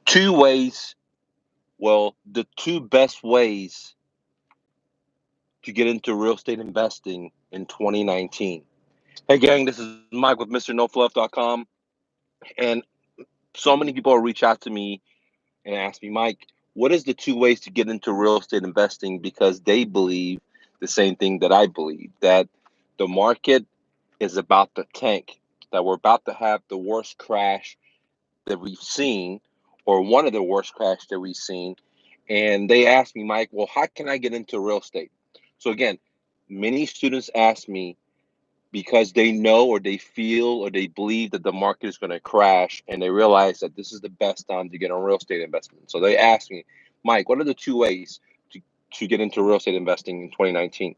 Two ways, well, the two best ways to get into real estate investing in 2019. Hey, gang, this is Mike with MrNoFluff.com. And so many people reach out to me and ask me, Mike, what is the two ways to get into real estate investing? Because they believe the same thing that I believe, that the market is about to tank, that we're about to have the worst crash that we've seen, or one of the worst crashes that we've seen. And they asked me, Mike, well, how can I get into real estate? So again, many students ask me because they know or they feel or they believe that the market is going to crash, and they realize that this is the best time to get on real estate investment. So they ask me, Mike, what are the two ways to get into real estate investing in 2019?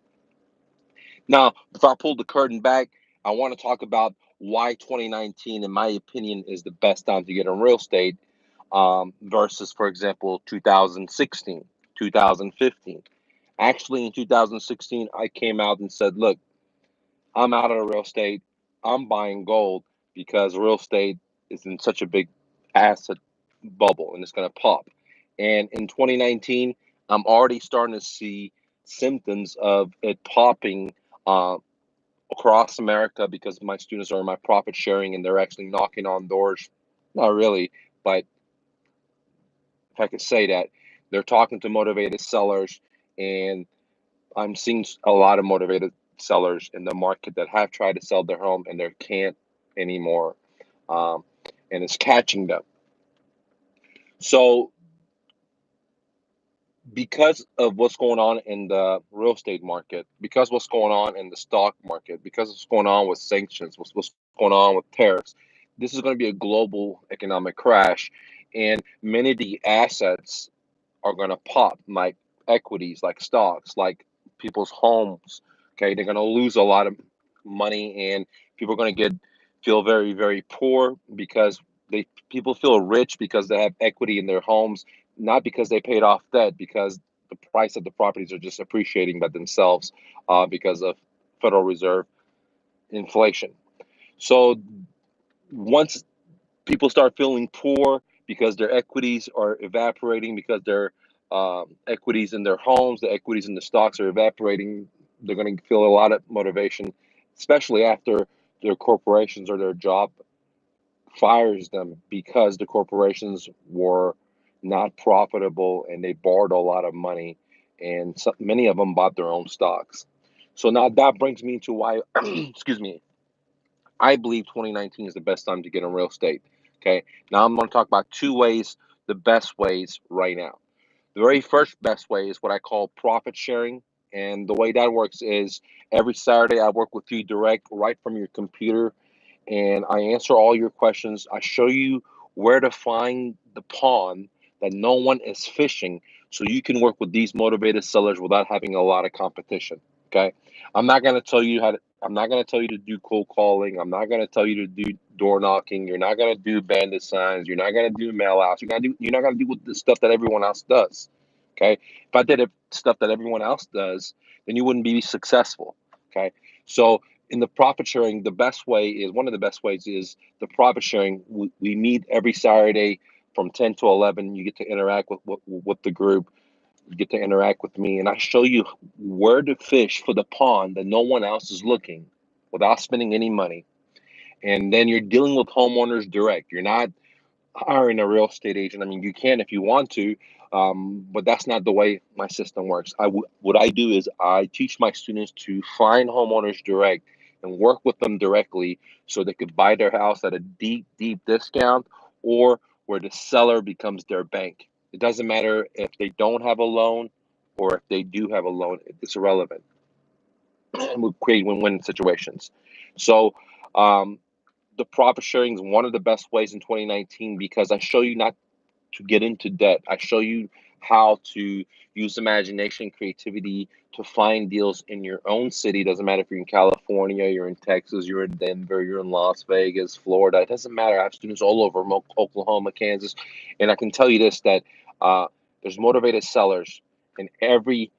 Now, if I pull the curtain back, I want to talk about why 2019, in my opinion, is the best time to get in real estate versus, for example, 2016, 2015. Actually, in 2016, I came out and said, look, I'm out of real estate. I'm buying gold because real estate is in such a big asset bubble and it's going to pop. And in 2019, I'm already starting to see symptoms of it popping uh, across America because my students are in my profit sharing and they're actually knocking on doors. Not really, but if I could say that, they're talking to motivated sellers, and I'm seeing a lot of motivated sellers in the market that have tried to sell their home and they can't anymore, um, and it's catching them. So, because of what's going on in the real estate market, because what's going on in the stock market, because what's going on with sanctions, what's going on with tariffs, this is going to be a global economic crash, and many of the assets are going to pop, like equities, like stocks, like people's homes. Okay, they're going to lose a lot of money, and people are going to get feel very, very poor because they people feel rich because they have equity in their homes, not because they paid off debt, because the price of the properties are just appreciating by themselves because of Federal Reserve inflation. So once people start feeling poor because their equities are evaporating, because their equities in their homes, the equities in the stocks are evaporating, they're going to feel a lot of motivation, especially after their corporations or their job fires them because the corporations were not profitable and they borrowed a lot of money, and so, many of them bought their own stocks. So now that brings me to why, excuse me, I believe 2019 is the best time to get in real estate. Okay. Now I'm going to talk about two ways, the best ways right now. The very first best way is what I call profit sharing. And the way that works is every Saturday I work with you direct right from your computer, and I answer all your questions. I show you where to find the pond that no one is fishing so you can work with these motivated sellers without having a lot of competition. Okay. I'm not going to tell you how to I'm not going to tell you to do cold calling. I'm not going to tell you to do door knocking. You're not going to do bandit signs. You're not going to do mail outs. You're not going to do the stuff that everyone else does. Okay. If I did stuff that everyone else does, then you wouldn't be successful. Okay. So in the profit sharing, the best way is one of the best ways is the profit sharing. We meet every Saturday from 10 to 11. You get to interact with the group. You get to interact with me, and I show you where to fish for the pond that no one else is looking without spending any money. And then you're dealing with homeowners direct. You're not hiring a real estate agent. I mean, you can if you want to, but that's not the way my system works. What I do is I teach my students to find homeowners direct and work with them directly so they could buy their house at a deep, deep discount, or where the seller becomes their bank. It doesn't matter if they don't have a loan or if they do have a loan, it's irrelevant. We create win-win situations. So, um, the profit sharing is one of the best ways in 2019 because I show you not to get into debt. I show you how to use imagination, creativity to find deals in your own city. Doesn't matter if you're in California, you're in Texas, you're in Denver, you're in Las Vegas, Florida. It doesn't matter. I have students all over Oklahoma, Kansas, and I can tell you this that uh, there's motivated sellers in every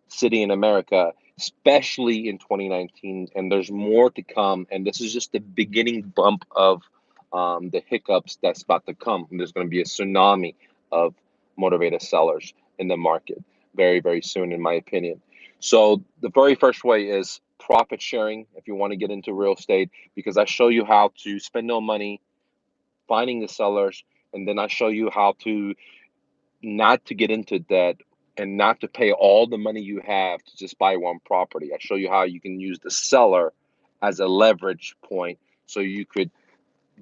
city in America, especially in 2019, and there's more to come. And this is just the beginning bump of the hiccups that's about to come. And there's going to be a tsunami of motivated sellers in the market very, very soon, in my opinion. So the very first way is profit sharing if you want to get into real estate, because I show you how to spend no money finding the sellers, and then I show you how to not to get into debt and not to pay all the money you have to just buy one property. I show you how you can use the seller as a leverage point so you could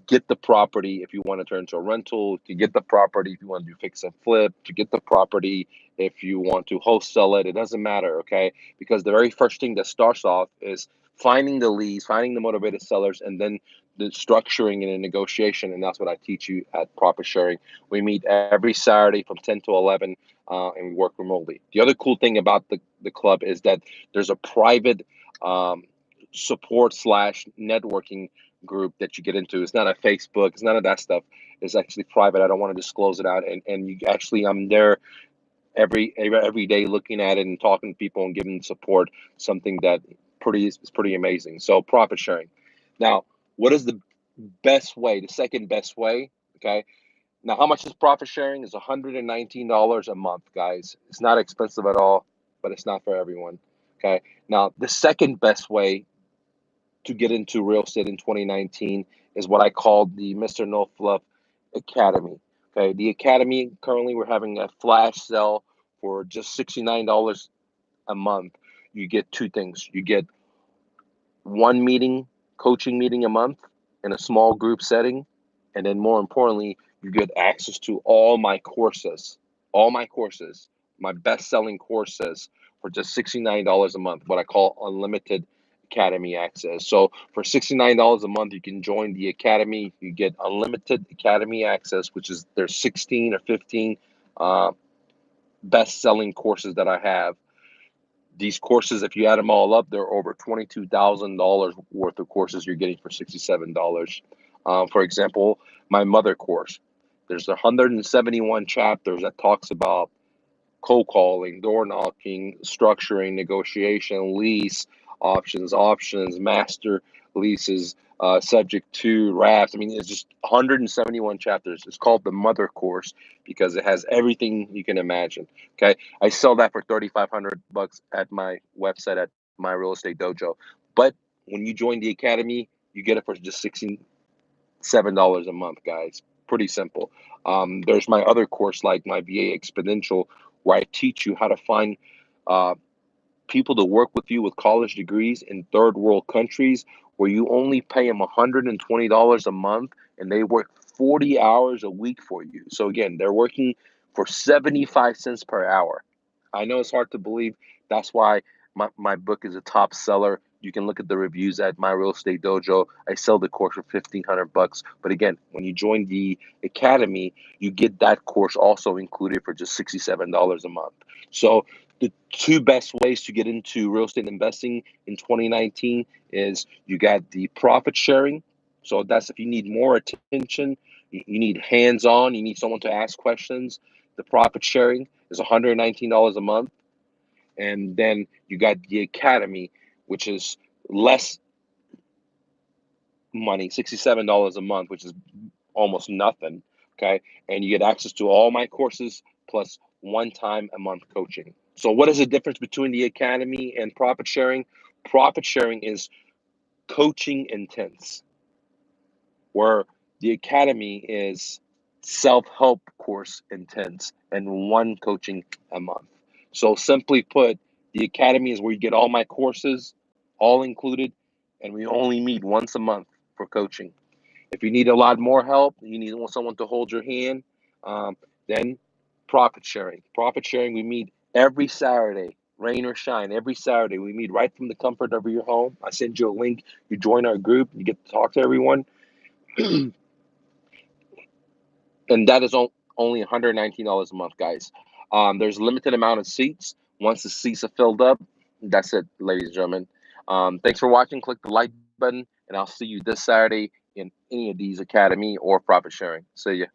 get the property if you want to turn into a rental, to get the property if you want to do fix and flip, to get the property if you want to wholesale it. It doesn't matter, okay? Because the very first thing that starts off is finding the leads, finding the motivated sellers, and then the structuring and the negotiation. And that's what I teach you at Profit Sharing. We meet every Saturday from 10 to 11, and we work remotely. The other cool thing about the club is that there's a private um, support slash networking group that you get into. It's not a Facebook. It's none of that stuff. It's actually private. I don't want to disclose it out. And you actually, I'm there every day looking at it and talking to people and giving support. Something that is pretty amazing. So profit sharing. Now, what is the best way? The second best way. Okay. Now, how much is profit sharing? Is $119 a month, guys. It's not expensive at all, but it's not for everyone. Okay. Now, the second best way to get into real estate in 2019 is what I call the Mr. No Fluff Academy. Okay, the Academy, currently we're having a flash sale for just $69 a month. You get two things. You get one meeting, coaching meeting a month in a small group setting. And then more importantly, you get access to all my courses, my best selling courses for just $69 a month, what I call unlimited academy access. So for $69 a month, you can join the academy. You get unlimited academy access, which is there's 16 or 15 uh, best selling courses that I have. These courses, if you add them all up, they're over $22,000 worth of courses you're getting for $67. For example, my mother course, there's 171 chapters that talks about cold calling, door knocking, structuring, negotiation, lease options, master leases, subject to wraps. I mean, it's just 171 chapters. It's called the Mother Course because it has everything you can imagine. Okay, I sell that for $3,500 at my website at My Real Estate Dojo. But when you join the academy, you get it for just $67 a month, guys. Pretty simple. There's my other course, like my VA Exponential, where I teach you how to find uh, people to work with you with college degrees in third world countries, where you only pay them $120 a month and they work 40 hours a week for you. So again, they're working for 75 cents per hour. I know it's hard to believe. That's why my book is a top seller. You can look at the reviews at My Real Estate Dojo. I sell the course for $1,500. But again, when you join the academy, you get that course also included for just $67 a month. So the two best ways to get into real estate investing in 2019 is you got the profit sharing. So that's if you need more attention, you need hands-on, you need someone to ask questions. The profit sharing is $119 a month. And then you got the academy, which is less money, $67 a month, which is almost nothing. Okay. And you get access to all my courses plus one time a month coaching. So, what is the difference between the academy and profit sharing? Profit sharing is coaching intense, where the academy is self-help course intense and one coaching a month. So simply put, the academy is where you get all my courses all included, and we only meet once a month for coaching. If you need a lot more help, you need someone to hold your hand, um, then profit sharing. Profit sharing, we meet every Saturday, rain or shine, every Saturday. We meet right from the comfort of your home. I send you a link. You join our group. You get to talk to everyone. And that is only $119 a month, guys. There's a limited amount of seats. Once the seats are filled up, that's it, ladies and gentlemen. Thanks for watching. Click the like button, and I'll see you this Saturday in any of these academy or profit sharing. See ya.